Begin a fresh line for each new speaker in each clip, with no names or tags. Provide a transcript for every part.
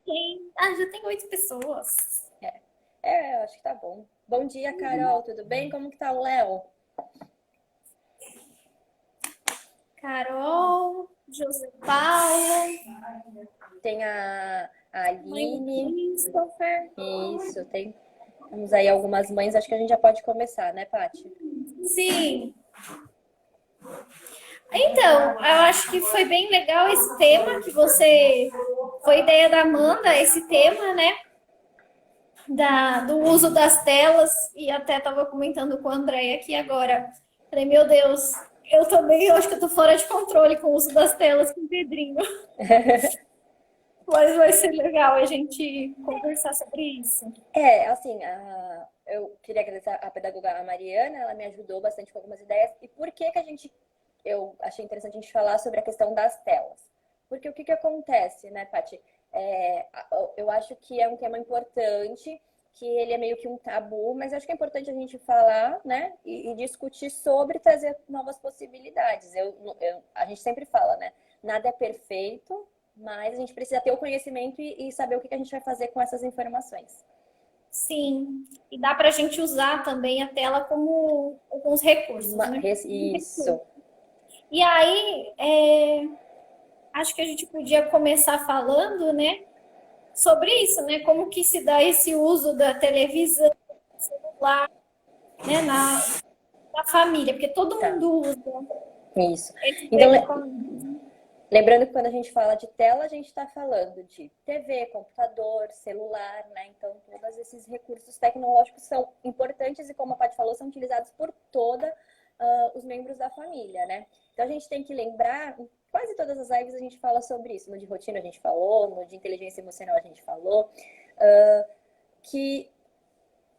Já tem 8 pessoas.
Eu acho que tá bom. Bom dia, Carol, tudo bem? Como que tá o Léo?
Carol, José Paulo,
Tem a
mãe do
Aline.
Christopher.
Isso, tem. Temos aí algumas mães, acho que a gente já pode começar, né, Paty?
Sim. Então, eu acho que foi bem legal esse tema que você. Foi ideia da Amanda, esse tema, né? Do uso das telas. E até estava comentando com a Andréia aqui agora. Falei, meu Deus, eu também, eu acho que eu tô fora de controle com o uso das telas com o Pedrinho. Mas vai ser legal a gente conversar sobre isso.
Assim, eu queria agradecer a pedagoga a Mariana, ela me ajudou bastante com algumas ideias. E por que que eu achei interessante a gente falar sobre a questão das telas? Porque o que que acontece, né, Paty? Eu acho que é um tema importante, que ele é meio que um tabu, mas eu acho que é importante a gente falar, né, e discutir sobre trazer novas possibilidades. A gente sempre fala, né, nada é perfeito, mas a gente precisa ter o conhecimento e saber o que que a gente vai fazer com essas informações.
Sim, e dá para a gente usar também a tela como alguns recursos, né?
Isso.
E aí, acho que a gente podia começar falando, né, sobre isso, né? Como que se dá esse uso da televisão, celular, né, na família, porque todo
Tá.
mundo usa
Isso.
esses
Então,
equipamentos.
lembrando que quando a gente fala de tela, a gente está falando de TV, computador, celular, né? Então, todos esses recursos tecnológicos são importantes e, como a Paty falou, são utilizados por toda os membros da família, né? Então, a gente tem que lembrar, em quase todas as lives a gente fala sobre isso. No de rotina a gente falou, no de inteligência emocional a gente falou, que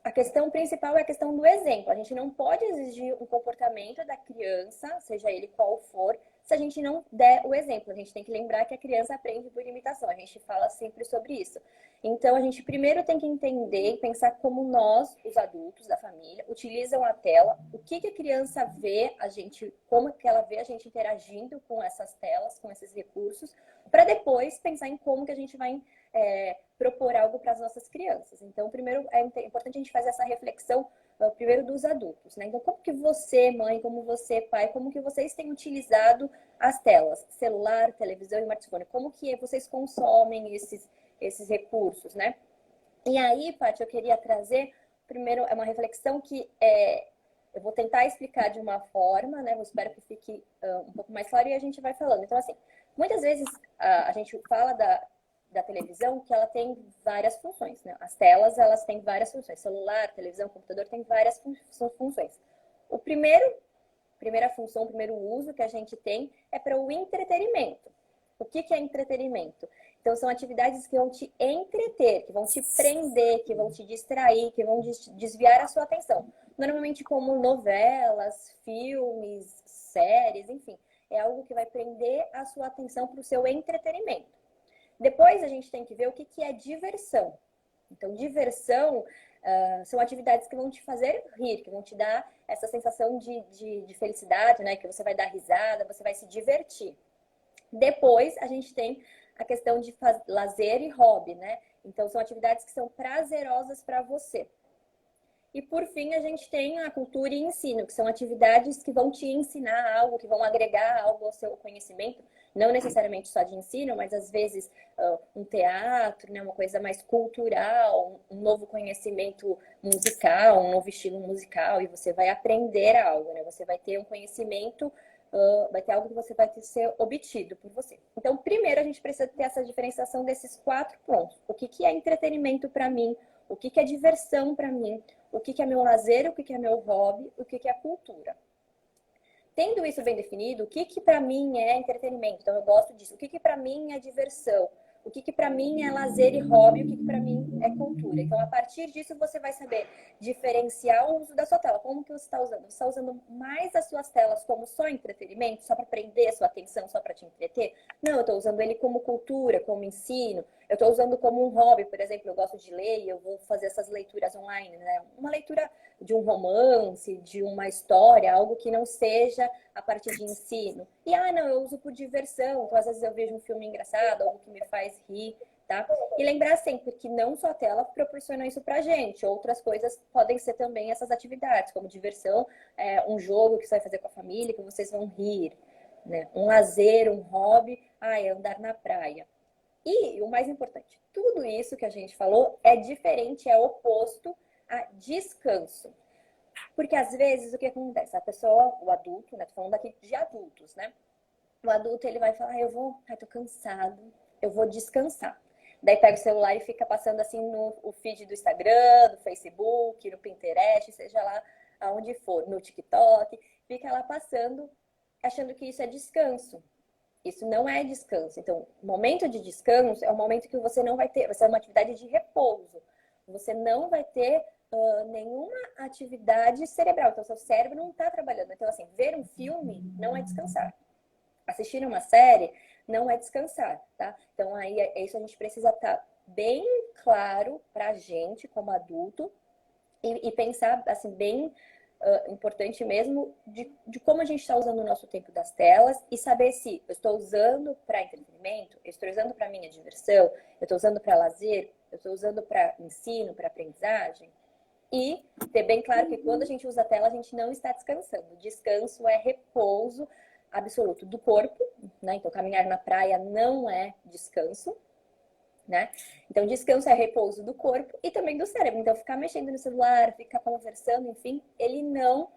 a questão principal é a questão do exemplo. A gente não pode exigir um comportamento da criança, seja ele qual for, se a gente não der o exemplo. A gente tem que lembrar que a criança aprende por imitação. A gente fala sempre sobre isso. Então, a gente primeiro tem que entender e pensar como nós, os adultos da família, utilizam a tela, o que que a criança vê, como que ela vê a gente interagindo com essas telas, com esses recursos, para depois pensar em como que a gente vai propor algo para as nossas crianças. Então, primeiro é importante a gente fazer essa reflexão primeiro dos adultos, né? Então, como que você, mãe, como você, pai, como que vocês têm utilizado as telas, celular, televisão e smartphone? Como que vocês consomem esses recursos, né? E aí, Paty, eu queria trazer, primeiro, é uma reflexão que eu vou tentar explicar de uma forma, né? Eu espero que fique um pouco mais claro e a gente vai falando. Então, assim, muitas vezes a gente fala da televisão que ela tem várias funções, né? As telas, elas têm várias funções. Celular, televisão, computador tem várias funções. O primeira função, o primeiro uso que a gente tem é para o entretenimento. O que que é entretenimento? Então, são atividades que vão te entreter, que vão te prender, que vão te distrair, que vão desviar a sua atenção. Normalmente, como novelas, filmes, séries, enfim. É algo que vai prender a sua atenção para o seu entretenimento. Depois, a gente tem que ver o que que é diversão. Então, diversão são atividades que vão te fazer rir, que vão te dar essa sensação de felicidade, né? Que você vai dar risada, você vai se divertir. Depois, a gente tem a questão de lazer e hobby, né? Então, são atividades que são prazerosas para você. E por fim, a gente tem a cultura e ensino, que são atividades que vão te ensinar algo, que vão agregar algo ao seu conhecimento, não necessariamente só de ensino, mas às vezes um teatro, né, uma coisa mais cultural, um novo conhecimento musical, um novo estilo musical, e você vai aprender algo, né? Você vai ter um conhecimento, vai ter algo que você vai ter ser obtido por você. Então, primeiro a gente precisa ter essa diferenciação desses 4 pontos. O que que é entretenimento para mim? O que que é diversão para mim? O que é meu lazer, o que é meu hobby, o que é cultura. Tendo isso bem definido, o que para mim é entretenimento? Então, eu gosto disso. O que para mim é diversão? O que para mim é lazer e hobby? O que para mim é cultura? Então, a partir disso, você vai saber diferenciar o uso da sua tela. Como que você está usando? Você está usando mais as suas telas como só entretenimento, só para prender a sua atenção, só para te entreter? Não, eu estou usando ele como cultura, como ensino. Eu estou usando como um hobby, por exemplo, eu gosto de ler e eu vou fazer essas leituras online, né? Uma leitura de um romance, de uma história, algo que não seja a parte de ensino. E, não, eu uso por diversão, então às vezes eu vejo um filme engraçado, algo que me faz rir. tá? E lembrar sempre que não só a tela proporciona isso pra gente, outras coisas podem ser também essas atividades, como diversão, um jogo que você vai fazer com a família, que vocês vão rir, né? Um lazer, um hobby, é andar na praia. E o mais importante, tudo isso que a gente falou é diferente, é oposto a descanso. Porque às vezes o que acontece? A pessoa, o adulto, né? Tô falando aqui de adultos, né? O adulto ele vai falar, tô cansado, eu vou descansar. Daí pega o celular e fica passando assim no o feed do Instagram, do Facebook, no Pinterest, seja lá aonde for, no TikTok, fica lá passando, achando que isso é descanso. Isso não é descanso. Então, o momento de descanso é o momento que você não vai ter, vai ser uma atividade de repouso. Você não vai ter nenhuma atividade cerebral. Então, seu cérebro não está trabalhando. Então, assim, ver um filme não é descansar. Assistir uma série não é descansar, tá? Então, aí é isso, a gente precisa estar bem claro pra gente, como adulto, e pensar, assim, bem importante mesmo de como a gente está usando o nosso tempo das telas e saber se eu estou usando para entretenimento, eu estou usando para minha diversão, eu estou usando para lazer, eu estou usando para ensino, para aprendizagem. E ter bem claro que quando a gente usa a tela, a gente não está descansando. Descanso é repouso absoluto do corpo, né? Então, caminhar na praia não é descanso, né? Então, descanso é repouso do corpo e também do cérebro. Então, ficar mexendo no celular, ficar conversando, enfim, ele não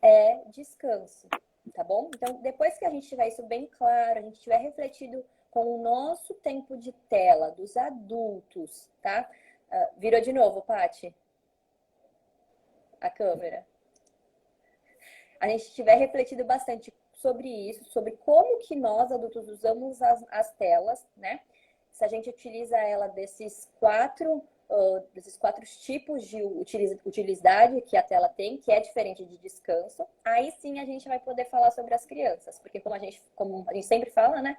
é descanso, tá bom? Então, depois que a gente tiver isso bem claro, a gente tiver refletido com o nosso tempo de tela dos adultos, tá? Virou de novo, Paty, a câmera. A gente tiver refletido bastante sobre isso, sobre como que nós adultos usamos as telas, né? Se a gente utiliza ela desses quatro tipos de utilidade que a tela tem, que é diferente de descanso, aí sim a gente vai poder falar sobre as crianças, porque como a gente sempre fala, né?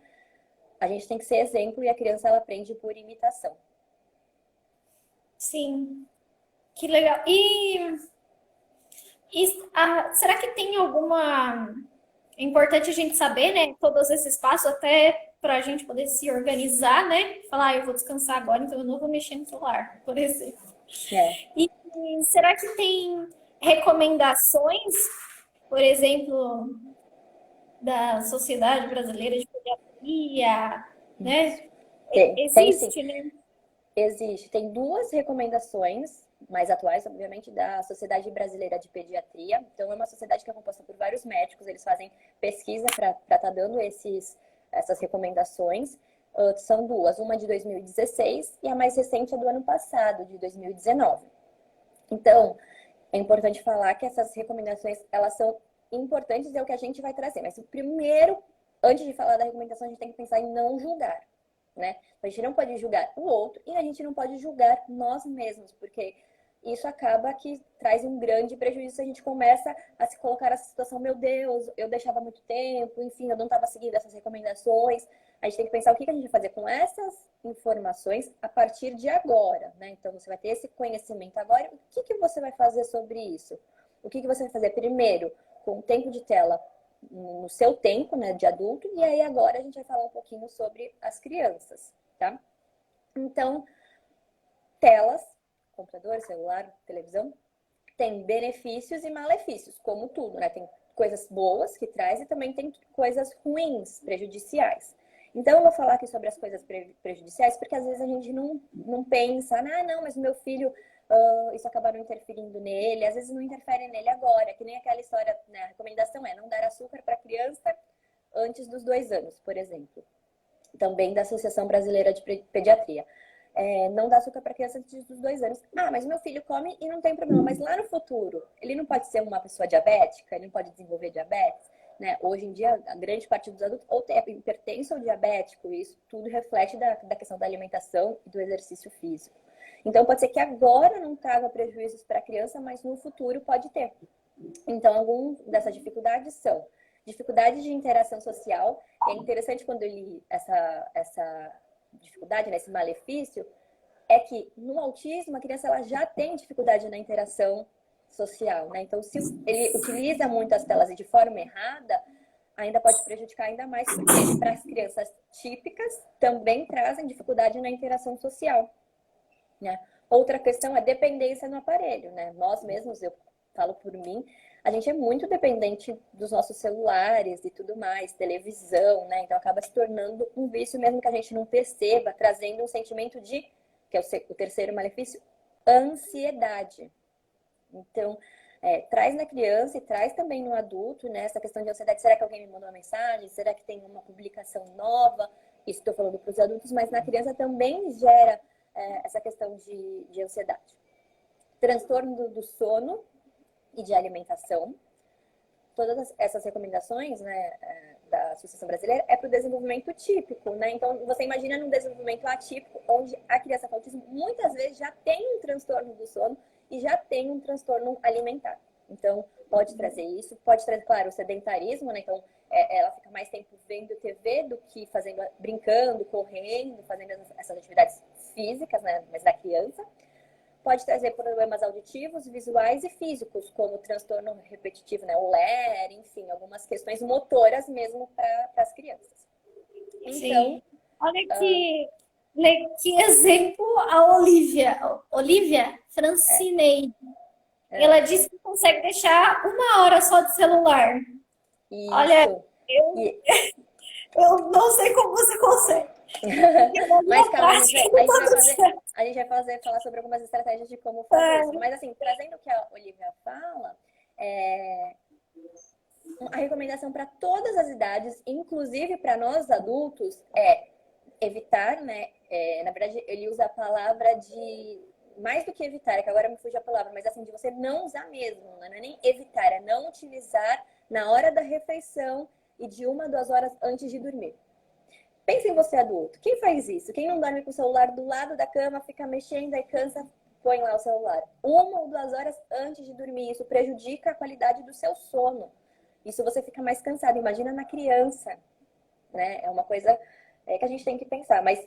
A gente tem que ser exemplo e a criança ela aprende por imitação.
Sim, que legal. Será que tem alguma. É importante a gente saber, né? Todos esses passos, até para a gente poder se organizar, né? Falar, eu vou descansar agora, então eu não vou mexer no celular, por exemplo.
É.
E será que tem recomendações, por exemplo, da Sociedade Brasileira de Pediatria, né?
Tem sim.
Existe, né?
Existe. Tem duas recomendações mais atuais, obviamente, da Sociedade Brasileira de Pediatria. Então, é uma sociedade que é composta por vários médicos, eles fazem pesquisa para estar dando essas recomendações. São duas, uma de 2016 e a mais recente é do ano passado, de 2019. Então, é importante falar que essas recomendações, elas são importantes e é o que a gente vai trazer. Mas, primeiro, antes de falar da recomendação, a gente tem que pensar em não julgar. Né? A gente não pode julgar o outro e a gente não pode julgar nós mesmos, porque isso acaba que traz um grande prejuízo se a gente começa a se colocar nessa situação, meu Deus, eu deixava muito tempo, enfim, eu não estava seguindo essas recomendações. A gente tem que pensar o que a gente vai fazer com essas informações a partir de agora, né? Então, você vai ter esse conhecimento agora. O que você vai fazer sobre isso? O que você vai fazer primeiro com o tempo de tela no seu tempo, né, de adulto, e aí agora a gente vai falar um pouquinho sobre as crianças, tá? Então, telas, computador, celular, televisão, tem benefícios e malefícios, como tudo, né? Tem coisas boas que traz e também tem coisas ruins, prejudiciais. Então, eu vou falar aqui sobre as coisas prejudiciais, porque às vezes a gente não pensa, não, mas o meu filho isso acabaram interferindo nele, às vezes não interfere nele agora, que nem aquela história, né? A recomendação é não dar açúcar para criança antes dos 2 anos, por exemplo. Também da Associação Brasileira de Pediatria. Não dar açúcar para criança antes dos 2 anos. Mas meu filho come e não tem problema. Mas lá no futuro, ele não pode ser uma pessoa diabética, ele não pode desenvolver diabetes. Né? Hoje em dia, a grande parte dos adultos ou tem hipertensão ou diabético, e isso tudo reflete da questão da alimentação e do exercício físico. Então, pode ser que agora não traga prejuízos para a criança, mas no futuro pode ter. Então, algumas dessas dificuldades são dificuldades de interação social. É interessante quando eu li essa dificuldade, né, esse malefício, é que no autismo a criança ela já tem dificuldade na interação social, né? Então, se ele utiliza muito as telas de forma errada, ainda pode prejudicar ainda mais, porque para as crianças típicas também trazem dificuldade na interação social, né? Outra questão é dependência no aparelho, né? Nós mesmos, eu falo por mim, a gente é muito dependente dos nossos celulares e tudo mais, televisão, né? Então acaba se tornando um vício mesmo que a gente não perceba, trazendo um sentimento de, que é o terceiro malefício, ansiedade. Então, traz na criança e traz também no adulto, né? Essa questão de ansiedade. Será que alguém me mandou uma mensagem? Será que tem uma publicação nova? Isso estou falando para os adultos, mas na criança também gera essa questão de ansiedade. Transtorno do sono e de alimentação. Todas essas recomendações, né, da Associação Brasileira é para o desenvolvimento típico, né? Então, você imagina num desenvolvimento atípico, onde a criança com autismo muitas vezes já tem um transtorno do sono e já tem um transtorno alimentar. Então, pode trazer isso, pode trazer, claro, o sedentarismo, né? Então, ela fica mais tempo vendo TV do que fazendo, brincando, correndo, fazendo essas atividades físicas, né? Mas da criança. Pode trazer problemas auditivos, visuais e físicos, como transtorno repetitivo, né? O LER, enfim, algumas questões motoras mesmo para as crianças. Então,
sim. Olha que exemplo a Olivia Francineide. Ela disse que consegue deixar 1 hora só de celular.
Isso.
Olha, eu não sei como você consegue.
Mas calma, a gente vai falar sobre algumas estratégias de como fazer isso. Mas assim, trazendo o que a Olivia fala, a recomendação para todas as idades, inclusive para nós adultos, é evitar, né? Na verdade, ele usa a palavra de mais do que evitar, é que agora me fugiu a palavra, mas assim, de você não usar mesmo, né? Não é nem evitar, é não utilizar na hora da refeição e de 1 a 2 horas antes de dormir. Pensa em você adulto. Quem faz isso? Quem não dorme com o celular do lado da cama, fica mexendo, aí cansa, põe lá o celular. 1 ou 2 horas antes de dormir. Isso prejudica a qualidade do seu sono. Isso você fica mais cansado. Imagina na criança, né? É uma coisa que a gente tem que pensar. Mas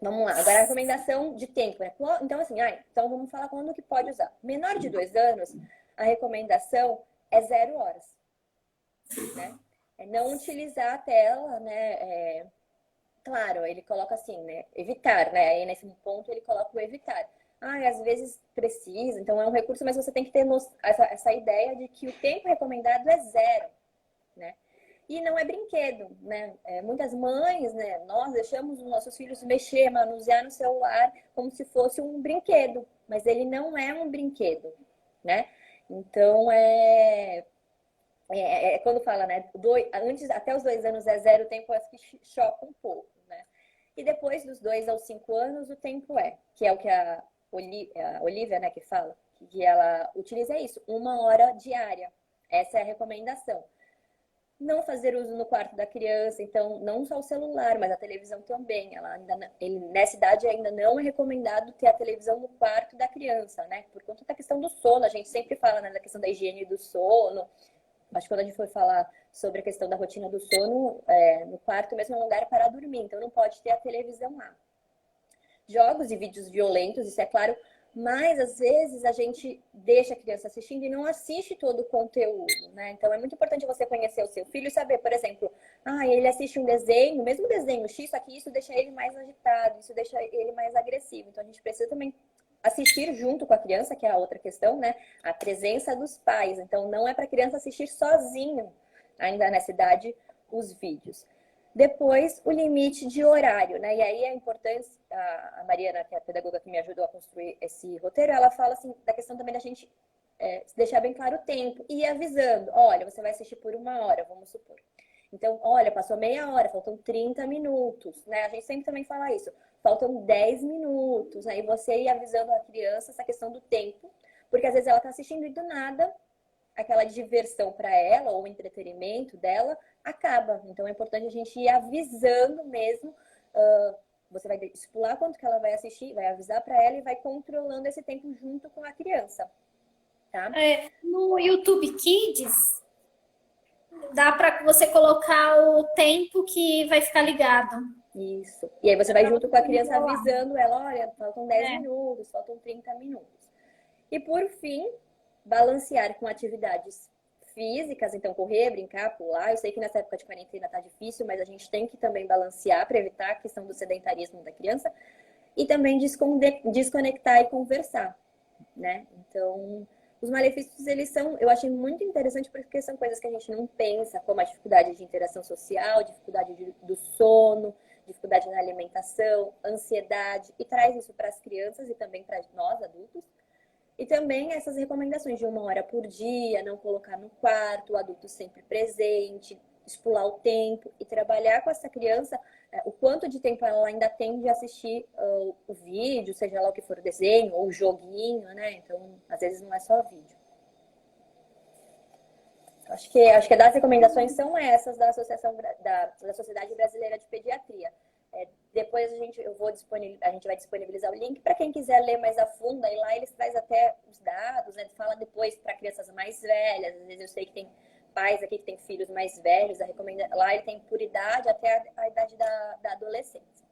vamos lá. Agora a recomendação de tempo, né? Então assim, então vamos falar quando que pode usar. Menor de 2 anos, a recomendação é 0 horas, né? É não utilizar a tela, né? Claro, ele coloca assim, né? Evitar, né? Aí nesse ponto ele coloca o evitar. Às vezes precisa, então é um recurso, mas você tem que ter essa ideia de que o tempo recomendado é 0, né? E não é brinquedo, né? Muitas mães, né? Nós deixamos os nossos filhos mexer, manusear no celular como se fosse um brinquedo, mas ele não é um brinquedo, né? Então, quando fala, né? Antes, até os 2 anos é 0, o tempo acho que choca um pouco, né? E depois dos 2 aos 5 anos, o tempo que é o que a Olivia, né, que fala, que ela utiliza isso, 1 hora diária. Essa é a recomendação. Não fazer uso no quarto da criança, então não só o celular, mas a televisão também. Nessa idade ainda não é recomendado ter a televisão no quarto da criança, né? Por conta da questão do sono, a gente sempre fala, né, da questão da higiene do sono. Acho que quando a gente for falar sobre a questão da rotina do sono, no quarto mesmo é um lugar para dormir, então não pode ter a televisão lá. Jogos e vídeos violentos, isso é claro, mas às vezes a gente deixa a criança assistindo e não assiste todo o conteúdo, né? Então é muito importante você conhecer o seu filho e saber, por exemplo, ele assiste um desenho, mesmo desenho X, só que isso deixa ele mais agitado, isso deixa ele mais agressivo. Então a gente precisa também assistir junto com a criança, que é a outra questão, né? A presença dos pais. Então não é para a criança assistir sozinho, ainda nessa idade, os vídeos. Depois, o limite de horário, né? E aí é importante, a Mariana, que é a pedagoga que me ajudou a construir esse roteiro, ela fala assim, da questão também da gente deixar bem claro o tempo e ir avisando. Olha, você vai assistir por 1 hora, vamos supor. Então, olha, passou meia hora, faltam 30 minutos, né? A gente sempre também fala isso. Faltam 10 minutos, aí você ir avisando a criança essa questão do tempo, porque às vezes ela tá assistindo e do nada aquela diversão para ela ou o entretenimento dela acaba. Então é importante a gente ir avisando mesmo. Você vai estipular quanto que ela vai assistir, vai avisar para ela e vai controlando esse tempo junto com a criança, tá?
No YouTube Kids dá para você colocar o tempo que vai ficar ligado.
Isso. E aí você vai junto com a criança avisando ela, olha, faltam 10 minutos, faltam 30 minutos. E por fim, balancear com atividades físicas, então correr, brincar, pular. Eu sei que nessa época de quarentena tá difícil, mas a gente tem que também balancear para evitar a questão do sedentarismo da criança e também desconectar e conversar, né? Então, os malefícios, eles são, eu achei muito interessante porque são coisas que a gente não pensa, como a dificuldade de interação social, dificuldade do sono, dificuldade na alimentação, ansiedade, e traz isso para as crianças e também para nós, adultos. E também essas recomendações de 1 hora por dia, não colocar no quarto, o adulto sempre presente, estipular o tempo e trabalhar com essa criança o quanto de tempo ela ainda tem de assistir o vídeo, seja lá o que for o desenho ou o joguinho, né? Então, às vezes não é só vídeo. Acho que das recomendações são essas da Associação da Sociedade Brasileira de Pediatria. Depois a gente vai disponibilizar o link para quem quiser ler mais a fundo. E lá eles trazem até os dados, né? Fala depois para crianças mais velhas. Às vezes eu sei que tem pais aqui que têm filhos mais velhos. Lá ele tem por idade até a idade da adolescência.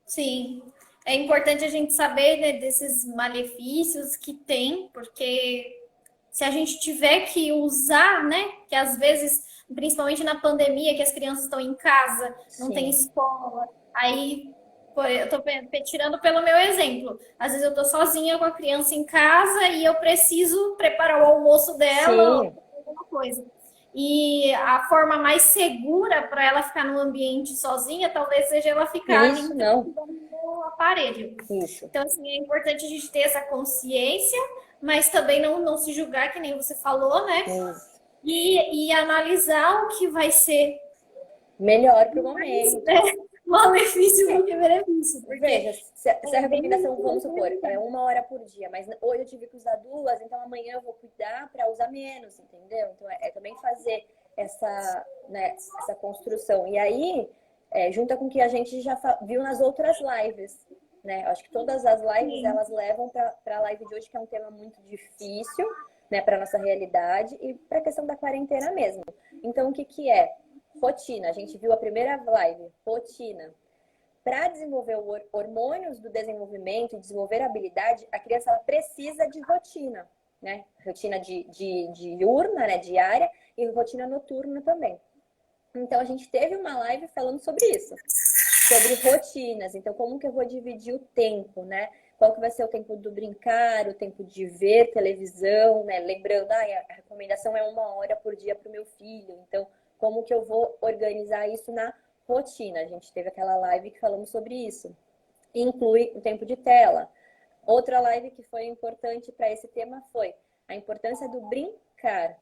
Sim, é importante a gente saber, né, desses malefícios que tem, porque se a gente tiver que usar, né, que às vezes, principalmente na pandemia, que as crianças estão em casa, não tem escola, aí eu tô tirando pelo meu exemplo. Às vezes eu tô sozinha com a criança em casa e eu preciso preparar o almoço dela ou alguma coisa. E a forma mais segura para ela ficar no ambiente sozinha, talvez seja ela ficar ali no aparelho.
Isso.
Então, assim, é importante a gente ter essa consciência, mas também não se julgar, que nem você falou, né? E analisar o que vai ser
melhor para o momento.
Malefício do que benefício.
Porque veja, se a recomendação, vamos supor, é 1 hora por dia, mas hoje eu tive que usar 2, então amanhã eu vou cuidar para usar menos, entendeu? Então é também fazer essa construção. E aí, junta com o que a gente já viu nas outras lives, né? Eu acho que todas as lives, elas levam para a live de hoje, que é um tema muito difícil, né, para nossa realidade e para a questão da quarentena mesmo. Então, o que é? Rotina. A gente viu a primeira live, rotina. Para desenvolver hormônios do desenvolvimento e desenvolver habilidade, a criança ela precisa de rotina, né? Rotina diurna, né, diária, e rotina noturna também. Então, a gente teve uma live falando sobre isso, sobre rotinas. Então, como que eu vou dividir o tempo, né? Qual que vai ser o tempo do brincar, o tempo de ver televisão, né? Lembrando, a recomendação é 1 hora por dia para o meu filho. Então, como que eu vou organizar isso na rotina? A gente teve aquela live que falamos sobre isso. Inclui o tempo de tela. Outra live que foi importante para esse tema foi a importância do brincar,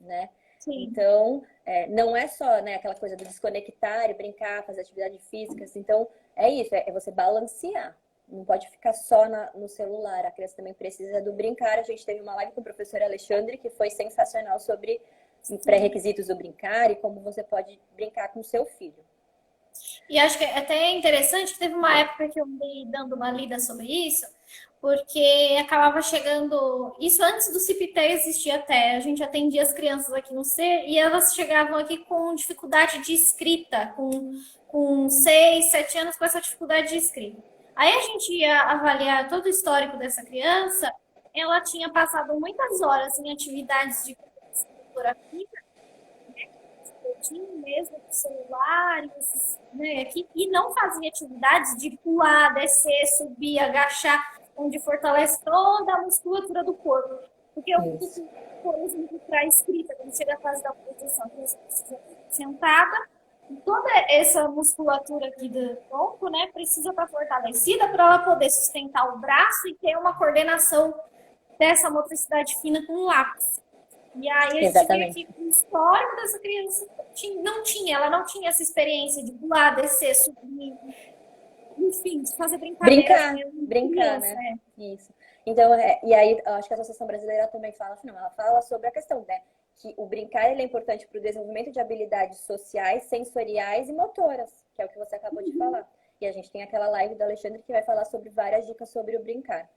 né? Sim. Então, não é só, né, aquela coisa do desconectar e brincar, fazer atividade física. Então, é isso, é você balancear. Não pode ficar só no celular. A criança também precisa do brincar. A gente teve uma live com o professor Alexandre que foi sensacional sobre pré-requisitos do brincar e como você pode brincar com o seu filho.
E acho que é até interessante que teve uma época que eu andei dando uma lida sobre isso, porque acabava chegando... Isso antes do CIPT existir até. A gente atendia as crianças aqui no C e elas chegavam aqui com dificuldade de escrita, com 6, 7 anos com essa dificuldade de escrita. Aí a gente ia avaliar todo o histórico dessa criança, ela tinha passado muitas horas em atividades de física, mesmo com celular, né, aqui, e não fazia atividades de pular, descer, subir, agachar, onde fortalece toda a musculatura do corpo. Porque por exemplo, para a escrita, quando chega a fase da posição, que você precisa sentada, toda essa musculatura aqui do tronco, né, precisa estar fortalecida para ela poder sustentar o braço e ter uma coordenação dessa motricidade fina com o lápis. E aí a gente vê que o histórico dessa criança ela não tinha essa experiência de pular, descer, subir, enfim, de fazer brincadeira.
Brincar, né? Isso. Então, e aí, eu acho que a Associação Brasileira também fala assim, ela fala sobre a questão, né? Que o brincar ele é importante para o desenvolvimento de habilidades sociais, sensoriais e motoras, que é o que você acabou de falar. E a gente tem aquela live do Alexandre que vai falar sobre várias dicas sobre o brincar.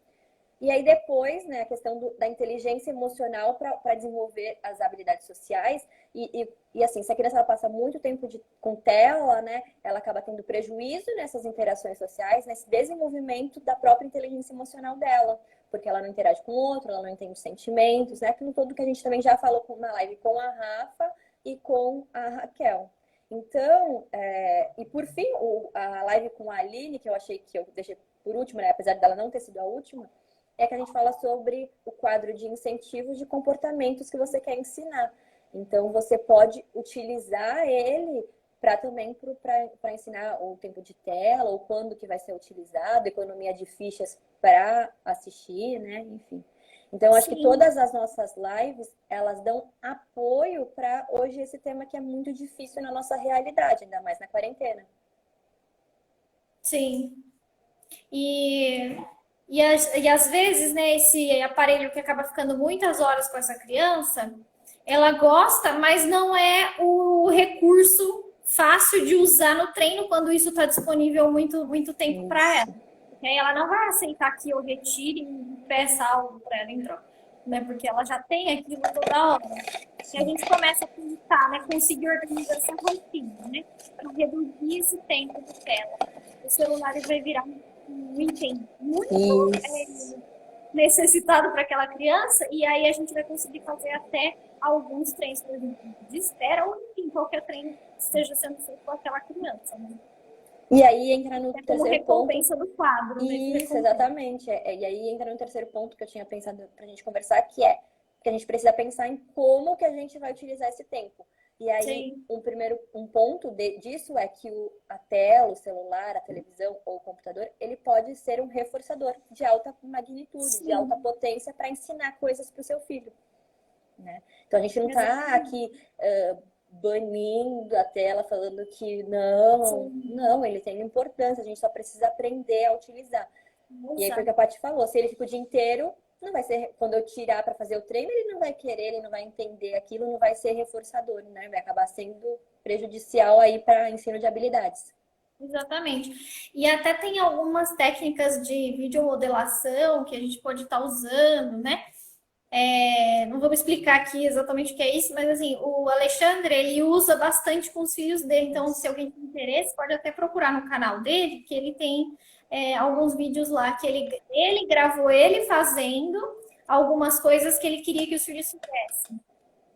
E aí depois, né, a questão da inteligência emocional para desenvolver as habilidades sociais. E assim, se a criança ela passa muito tempo com tela, né, ela acaba tendo prejuízo nessas interações sociais, nesse desenvolvimento da própria inteligência emocional dela. Porque ela não interage com o outro, ela não entende os sentimentos, né? Aquilo tudo que a gente também já falou na live com a Rafa e com a Raquel. Então, e por fim, a live com a Aline, que eu achei que eu deixei por último, né, apesar dela não ter sido a última, é que a gente fala sobre o quadro de incentivos de comportamentos que você quer ensinar. Então, você pode utilizar ele para também para ensinar o tempo de tela, ou quando que vai ser utilizado, economia de fichas para assistir, né? Enfim. Então, acho que
Sim,
todas as nossas lives, elas dão apoio para hoje esse tema que é muito difícil na nossa realidade, ainda mais na quarentena.
sim. E, e às vezes, né, esse aparelho que acaba ficando muitas horas com essa criança, ela gosta, mas não é o recurso fácil de usar no treino quando isso está disponível muito tempo para ela.
Isso.
Porque aí ela não vai aceitar que eu retire e peça algo para ela em troca, né? Porque ela já tem aquilo toda hora. E a gente começa a pensar, né, conseguir organizar essa rotina, né, para reduzir esse tempo de tela. O celular ele vai virar um item muito
Isso.
necessitado para aquela criança, e aí a gente vai conseguir fazer até alguns treinos, por exemplo, de espera, ou enfim, qualquer treino que esteja sendo feito com aquela criança, né?
E aí entra no
É como
terceiro ponto.
recompensa do quadro, né?
Isso, exatamente. E aí entra no terceiro ponto que eu tinha pensado para a gente conversar, que é que a gente precisa pensar em como que a gente vai utilizar esse tempo. E aí,
Sim,
um ponto disso é que a tela, o celular, a televisão ou o computador, ele pode ser um reforçador de alta magnitude, de alta
sim,
potência para ensinar coisas para o seu filho. Né? Então a gente não está
exatamente.
aqui banindo a tela, falando que não,
Sim,
não, ele tem importância, a gente só precisa aprender a utilizar. E aí foi o que a Paty falou, se ele fica o dia inteiro, não vai ser, quando eu tirar para fazer o treino, ele não vai querer, ele não vai entender aquilo, não vai ser reforçador, né? Vai acabar sendo prejudicial aí para ensino de habilidades.
exatamente. E até tem algumas técnicas de videomodelação que a gente pode estar usando, né? Não vou me explicar aqui exatamente o que é isso, mas assim, o Alexandre, ele usa bastante com os filhos dele, então se alguém tem interesse, pode até procurar no canal dele, que ele tem alguns vídeos lá que ele gravou ele fazendo algumas coisas que ele queria que os filhos fizessem.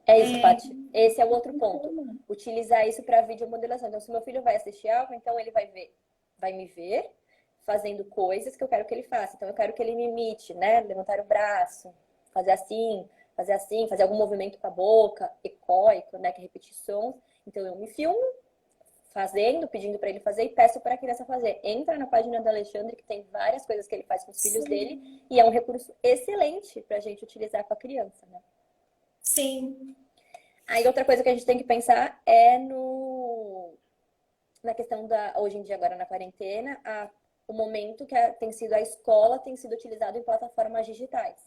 É isso, Paty. Esse é o outro ponto.
Então,
Utilizar isso para videomodelação. Então, se meu filho vai assistir algo, então ele vai me ver fazendo coisas que eu quero que ele faça. Então, eu quero que ele me imite, né? Levantar o braço, fazer assim, fazer algum movimento com a boca, ecoico, né? Que é repetir sons. Então, eu me filmo fazendo, pedindo para ele fazer e peço para a criança fazer. Entra na página do Alexandre, que tem várias coisas que ele faz com os filhos dele,
sim,
e é um recurso excelente para a gente utilizar com a criança, né?
sim,
Aí outra coisa que a gente tem que pensar é no na questão da hoje em dia agora na quarentena, o momento que tem sido a escola tem sido utilizado em plataformas digitais.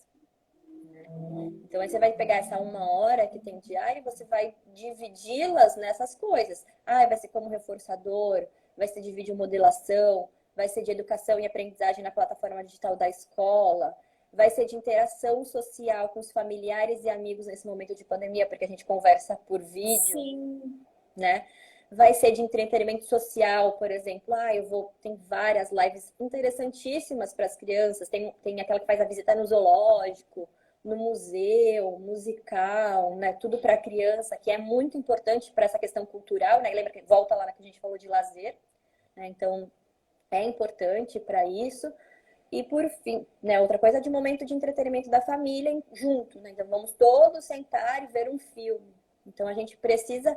Então aí você vai pegar essa 1 hora que tem diário e você vai dividi-las nessas coisas. Vai ser como reforçador, vai ser de videomodelação, vai ser de educação e aprendizagem na plataforma digital da escola, vai ser de interação social com os familiares e amigos nesse momento de pandemia, porque a gente conversa por vídeo,
sim,
né? Vai ser de entretenimento social, por exemplo. Tem várias lives interessantíssimas para as crianças. Tem aquela que faz a visita no zoológico, no museu, musical, né? Tudo para a criança, que é muito importante para essa questão cultural, né? Lembra que volta lá na que a gente falou de lazer, né? Então, é importante para isso. E por fim, né, outra coisa é de momento de entretenimento da família junto, né? Então vamos todos sentar e ver um filme. Então a gente precisa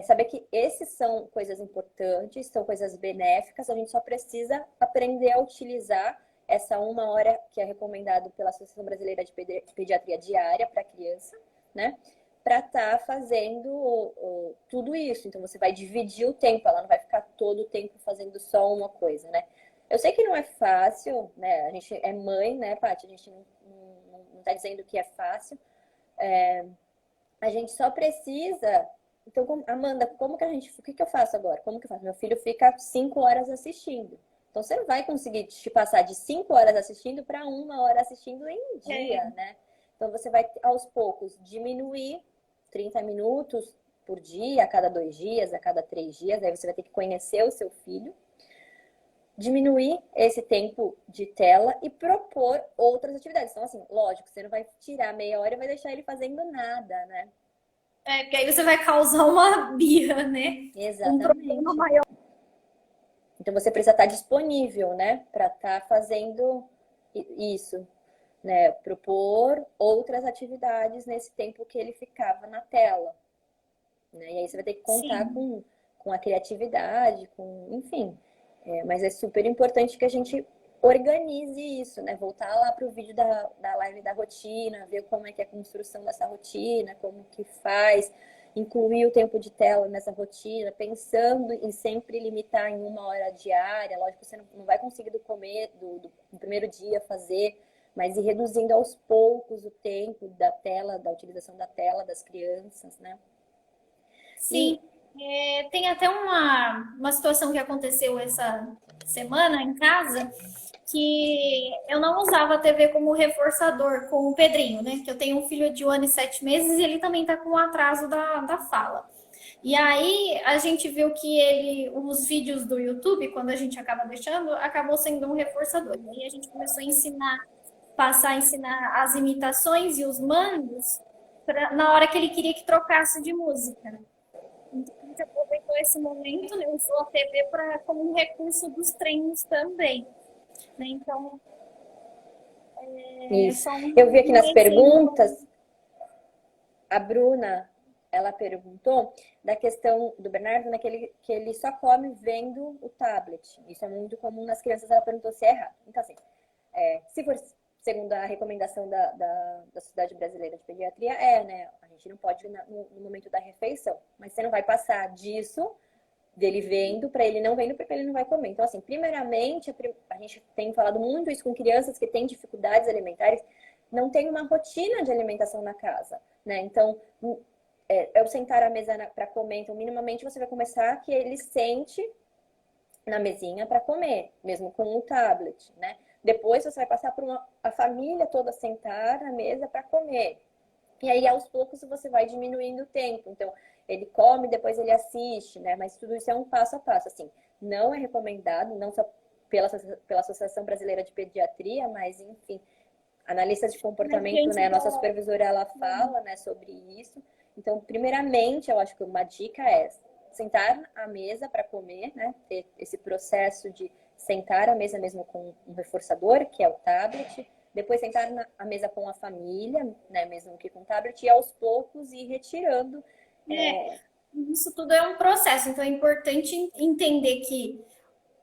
saber que esses são coisas importantes, são coisas benéficas, a gente só precisa aprender a utilizar essa 1 hora que é recomendado pela Associação Brasileira de Pediatria Diária para criança, né? Para estar fazendo tudo isso. Então você vai dividir o tempo, ela não vai ficar todo o tempo fazendo só uma coisa, né? Eu sei que não é fácil, né? A gente é mãe, né, Paty? A gente não tá dizendo que é fácil. A gente só precisa. Então, Amanda, como que a gente. O que eu faço agora? Como que eu faço? Meu filho fica 5 horas assistindo. Então, você não vai conseguir te passar de 5 horas assistindo para 1 hora assistindo em dia, né? Então, você vai, aos poucos, diminuir 30 minutos por dia, a cada 2 dias, a cada 3 dias. Aí você vai ter que conhecer o seu filho, diminuir esse tempo de tela e propor outras atividades. Então, assim, lógico, você não vai tirar meia hora e vai deixar ele fazendo nada, né?
Porque aí você vai causar uma birra, né? Um problema
Exatamente.
maior.
Então você precisa estar disponível, né, para estar fazendo isso, né, propor outras atividades nesse tempo que ele ficava na tela, né? E aí você vai ter que contar
Sim.
com a criatividade, enfim. Mas é super importante que a gente organize isso, né? Voltar lá para o vídeo da live da rotina, ver como é que é a construção dessa rotina, como que faz, incluir o tempo de tela nessa rotina, pensando em sempre limitar em 1 hora diária. Lógico que você não vai conseguir do primeiro dia fazer, mas ir reduzindo aos poucos o tempo da tela, da utilização da tela das crianças, né?
Sim. Tem até uma situação que aconteceu essa semana em casa, que eu não usava a TV como reforçador com o Pedrinho, né? Que eu tenho um filho de 1 ano e 7 meses e ele também tá com um atraso da fala. E aí a gente viu que os vídeos do YouTube, quando a gente acaba deixando, acabou sendo um reforçador. E aí a gente começou a passar a ensinar as imitações e os mandos na hora que ele queria que trocasse de música. Então a gente aproveitou esse momento, né? Usou a TV como um recurso dos treinos também. Né? Então,
Isso.
só
Eu vi aqui
um
nas
exemplo.
perguntas, a Bruna, ela perguntou da questão do Bernardo, né, que ele só come vendo o tablet. Isso é muito comum nas crianças, ela perguntou se é errado. Então, assim, se for segundo a recomendação da Sociedade Brasileira de Pediatria, né, a gente não pode no momento da refeição, mas você não vai passar disso, dele vendo, para ele não vendo, porque ele não vai comer. Então, assim, primeiramente, a gente tem falado muito isso com crianças que têm dificuldades alimentares, não tem uma rotina de alimentação na casa, né? Então, eu sentar à mesa para comer, então, minimamente você vai começar que ele sente na mesinha para comer, mesmo com o tablet, né? Depois você vai passar por a família toda sentar na mesa para comer. E aí, aos poucos, você vai diminuindo o tempo. Então, ele come, depois ele assiste, né? Mas tudo isso é um passo a passo, assim. Não é recomendado, não só pela Associação Brasileira de Pediatria, mas, enfim, analistas de comportamento, né? A nossa supervisora, ela fala, né, sobre isso. Então, primeiramente, eu acho que uma dica é sentar à mesa para comer, né? Ter esse processo de sentar à mesa mesmo com um reforçador, que é o tablet. Depois sentar à mesa com a família, né? Mesmo que com o tablet. E aos poucos ir retirando.
Isso tudo é um processo. Então é importante entender que,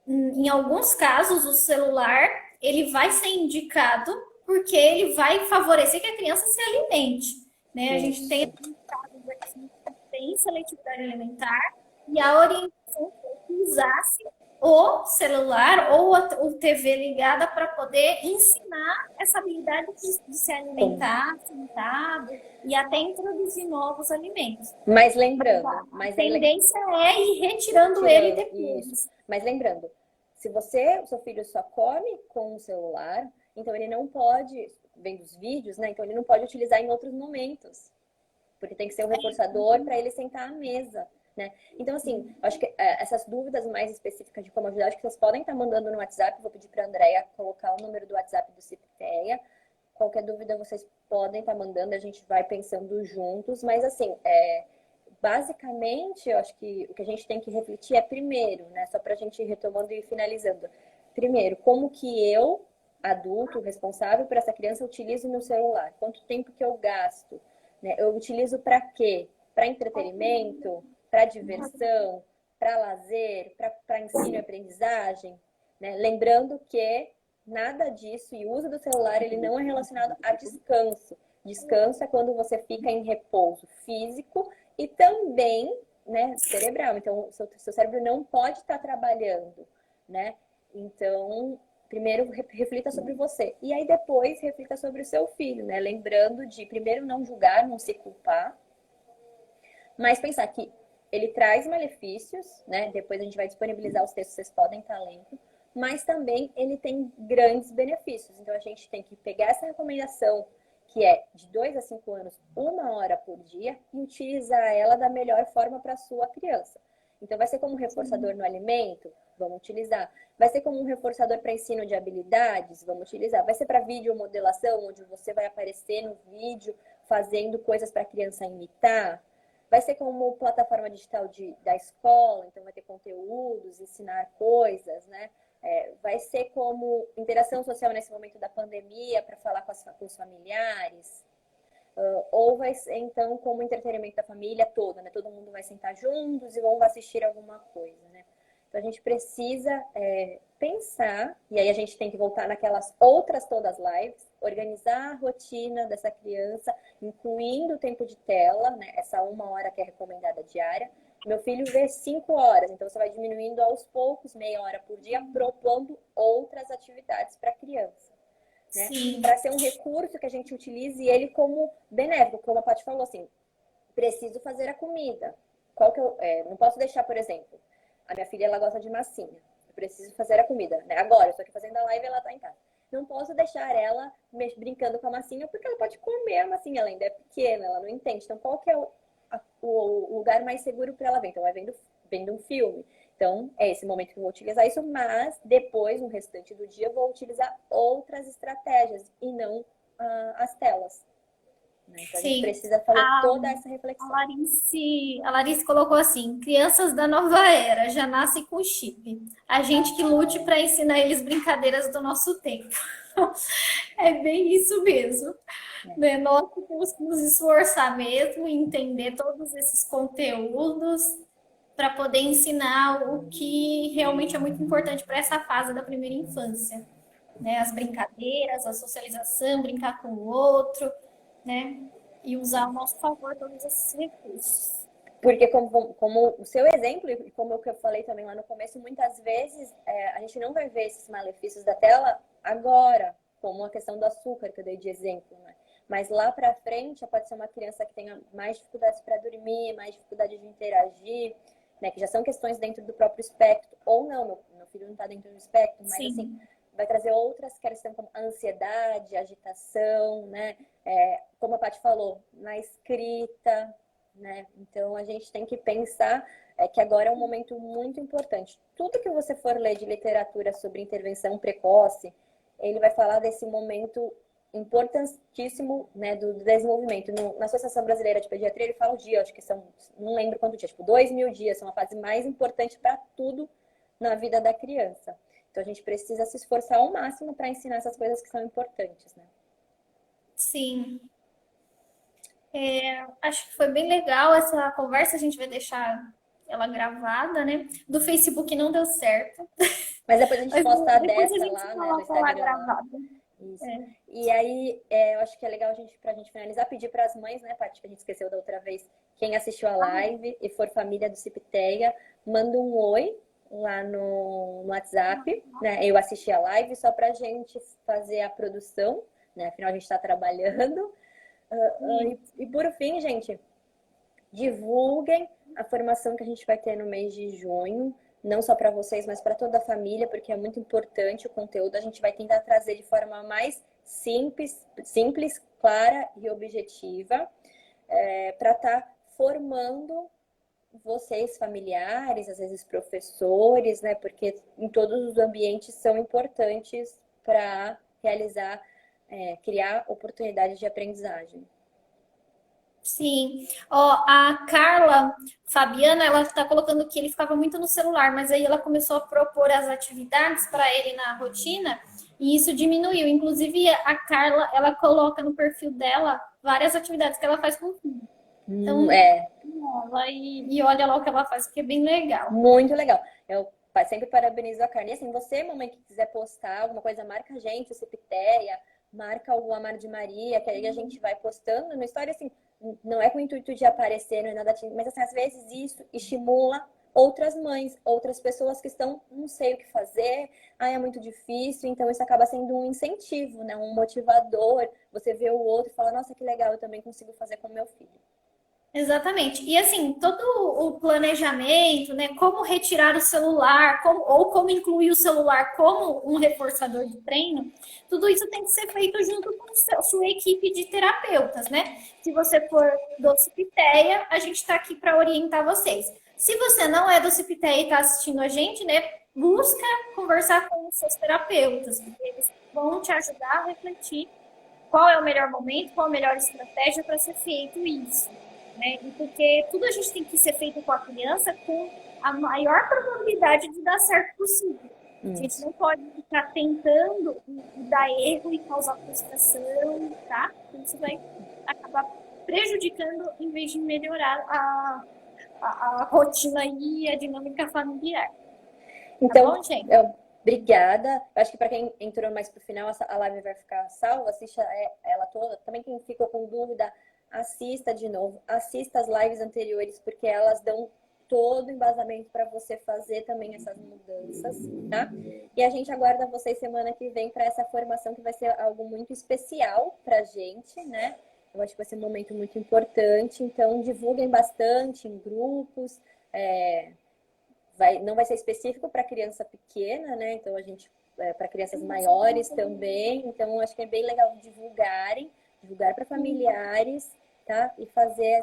em alguns casos, o celular ele vai ser indicado porque ele vai favorecer que a criança se alimente. Né? A gente tem casos aqui que tem seletividade alimentar e a orientação foi que usasse o celular ou a TV ligada para poder ensinar essa habilidade de se alimentar sentado e até introduzir novos alimentos.
Mas lembrando,
A tendência é ir retirando ele depois.
Isso. Mas lembrando, se o seu filho só come com o celular, então ele não pode, vendo os vídeos, né? Então ele não pode utilizar em outros momentos. Porque tem que ser um reforçador para ele sentar à mesa, né? Então, assim, acho que essas dúvidas mais específicas de como ajudar, acho que vocês podem estar mandando no WhatsApp. Vou pedir para a Andrea colocar o número do WhatsApp do CIPTEA. Qualquer dúvida vocês podem estar mandando, a gente vai pensando juntos. Mas, assim, basicamente, eu acho que o que a gente tem que refletir é primeiro, né? Só para a gente ir retomando e finalizando. Primeiro, como que eu, adulto, responsável por essa criança, utilizo o meu celular? Quanto tempo que eu gasto? Né? Eu utilizo para quê? Para entretenimento, para diversão, para lazer, para ensino e aprendizagem, né? Lembrando que nada disso e o uso do celular ele não é relacionado a descanso. Descanso é quando você fica em repouso físico e também, né, cerebral. Então, o seu cérebro não pode estar trabalhando, né? Então, primeiro reflita sobre você. E aí depois reflita sobre o seu filho, né? Lembrando de primeiro não julgar, não se culpar, mas pensar que ele traz malefícios, né? Depois a gente vai disponibilizar os textos, vocês podem estar lendo. mas também ele tem grandes benefícios. Então, a gente tem que pegar essa recomendação, que é de 2 a 5 anos, 1 hora por dia, e utilizar ela da melhor forma para a sua criança. Então, vai ser como um reforçador no alimento? Vamos utilizar. Vai ser como um reforçador para ensino de habilidades? Vamos utilizar. Vai ser para videomodelação, onde você vai aparecer no vídeo fazendo coisas para a criança imitar? Vai ser como plataforma digital da escola, então vai ter conteúdos, ensinar coisas, né? Vai ser como interação social nesse momento da pandemia para falar com os familiares. Ou vai ser, então, como entretenimento da família toda, né? Todo mundo vai sentar juntos e vão assistir alguma coisa, né? Então, a gente precisa pensar, e aí a gente tem que voltar naquelas outras todas lives, organizar a rotina dessa criança, incluindo o tempo de tela, né? Essa 1 hora que é recomendada diária. Meu filho vê 5 horas, então você vai diminuindo aos poucos, meia hora por dia, propondo outras atividades para a criança. Né? Para ser um recurso que a gente utilize ele como benéfico, como a Paty falou, assim, preciso fazer a comida. Qual que não posso deixar, por exemplo, a minha filha ela gosta de massinha, eu preciso fazer a comida, né? Agora, eu estou aqui fazendo a live e ela está em casa. Não posso deixar ela brincando com a massinha, porque ela pode comer a massinha, ela ainda é pequena, ela não entende. Então, qual que é o lugar mais seguro para ela ver? Então, vai vendo um filme. Então, é esse momento que eu vou utilizar isso, mas depois, no restante do dia, eu vou utilizar outras estratégias e não as telas. Né? Então, a gente precisa fazer toda essa reflexão.
A Larice colocou assim: crianças da nova era já nascem com chip. A gente que lute para ensinar eles brincadeiras do nosso tempo. É bem isso mesmo. Né? Nós temos que nos esforçar mesmo e entender todos esses conteúdos para poder ensinar o que realmente é muito importante para essa fase da primeira infância. Né? As brincadeiras, a socialização, brincar com o outro, né? E usar ao nosso favor todos esses recursos.
Porque como o seu exemplo, e como o que eu falei também lá no começo, muitas vezes a gente não vai ver esses malefícios da tela agora, como a questão do açúcar que eu dei de exemplo, né? Mas lá para frente pode ser uma criança que tenha mais dificuldades para dormir, mais dificuldade de interagir, né? Que já são questões dentro do próprio espectro, ou não, meu filho não está dentro do espectro, mas
Sim.
assim, vai trazer outras questões como ansiedade, agitação, né? Como a Paty falou, na escrita, né? Então a gente tem que pensar que agora é um momento muito importante. Tudo que você for ler de literatura sobre intervenção precoce, ele vai falar desse momento importantíssimo, né, do desenvolvimento. Na Associação Brasileira de Pediatria, ele fala o dia, acho que são, não lembro quanto dia, tipo 2.000 dias, são a fase mais importante para tudo na vida da criança. Então a gente precisa se esforçar ao máximo para ensinar essas coisas que são importantes, né?
Sim. Acho que foi bem legal essa conversa, a gente vai deixar ela gravada, né? Do Facebook não deu certo.
Mas depois a gente posta
depois a
dessa
gente
lá, né, no
coloca lá
Instagram.
gravada.
Isso. E aí, eu acho que é legal pra gente finalizar, pedir para as mães, né, Paty, que a gente esqueceu da outra vez, quem assistiu a live e for família do Cipiteia, manda um oi lá no WhatsApp, né? Eu assisti a live só pra gente fazer a produção, né? Afinal, a gente está trabalhando. E por fim, gente, divulguem a formação que a gente vai ter no mês de junho, não só para vocês, mas para toda a família, porque é muito importante o conteúdo. A gente vai tentar trazer de forma mais simples, clara e objetiva, para estar formando vocês, familiares, às vezes professores, né? Porque em todos os ambientes são importantes para realizar, criar oportunidades de aprendizagem.
Sim. Ó, a Carla Fabiana, ela tá colocando que ele ficava muito no celular, mas aí ela começou a propor as atividades para ele na rotina e isso diminuiu. Inclusive, a Carla, ela coloca no perfil dela várias atividades que ela faz com o filho. Então, ela e olha lá o que ela faz, que é bem legal.
Muito legal. Eu sempre parabenizo a Carne. Assim, você, mamãe, que quiser postar alguma coisa, marca a gente, o Cipiteia, marca o Amar de Maria, que aí a gente vai postando no história, assim, não é com o intuito de aparecer, não é nada, mas assim, às vezes isso estimula outras mães, outras pessoas que estão, não sei o que fazer, é muito difícil, então isso acaba sendo um incentivo, né? Um motivador. Você vê o outro e fala, nossa, que legal, eu também consigo fazer com meu filho.
Exatamente. E assim, todo o planejamento, né? Como retirar o celular, ou como incluir o celular como um reforçador de treino, tudo isso tem que ser feito junto com a sua equipe de terapeutas, né? Se você for do Cipiteia, a gente está aqui para orientar vocês. Se você não é do Cipiteia e está assistindo a gente, né? Busca conversar com os seus terapeutas, porque eles vão te ajudar a refletir qual é o melhor momento, qual a melhor estratégia para ser feito isso, né? E porque tudo a gente tem que ser feito com a criança com a maior probabilidade de dar certo possível. A gente não pode ficar tentando e dar erro e causar frustração, tá? Isso vai acabar prejudicando em vez de melhorar a rotina e a dinâmica familiar.
Então,
Tá bom, gente?
obrigada. Acho que para quem entrou mais pro final, a live vai ficar salva. Assista ela toda. Também quem ficou com dúvida, assista de novo. Assista as lives anteriores, porque elas dão todo o embasamento para você fazer também essas mudanças, tá? E a gente aguarda vocês semana que vem para essa formação que vai ser algo muito especial pra gente, né? Eu acho que vai ser um momento muito importante. Então, divulguem bastante em grupos. Não vai ser específico para criança pequena, né? Então a gente para crianças maiores também. Então acho que é bem legal divulgar para familiares, tá? E fazer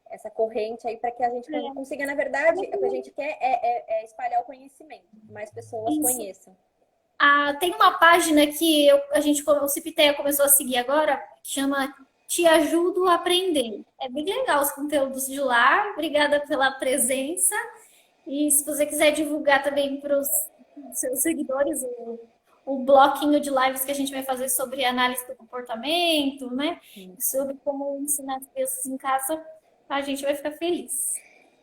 essa corrente aí para que a gente consiga, na verdade, o que a gente quer é espalhar o conhecimento, que mais pessoas
Isso.
conheçam.
Tem uma página que o Cipiteia começou a seguir agora, que chama Te Ajudo a Aprender. É bem legal os conteúdos de lá. Obrigada pela presença. E se você quiser divulgar também para os seus seguidores o bloquinho de lives que a gente vai fazer sobre análise do comportamento, né? Sobre como ensinar as crianças em casa, a gente vai ficar feliz.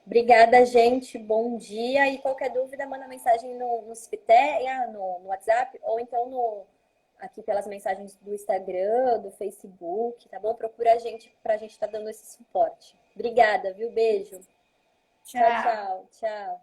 Obrigada, gente. Bom dia. E qualquer dúvida, manda mensagem no Cipiteia, no WhatsApp, ou então aqui pelas mensagens do Instagram, do Facebook, tá bom? Procura a gente pra gente estar dando esse suporte. Obrigada, viu? Beijo. Tchau,
Tchau.
tchau. Tchau.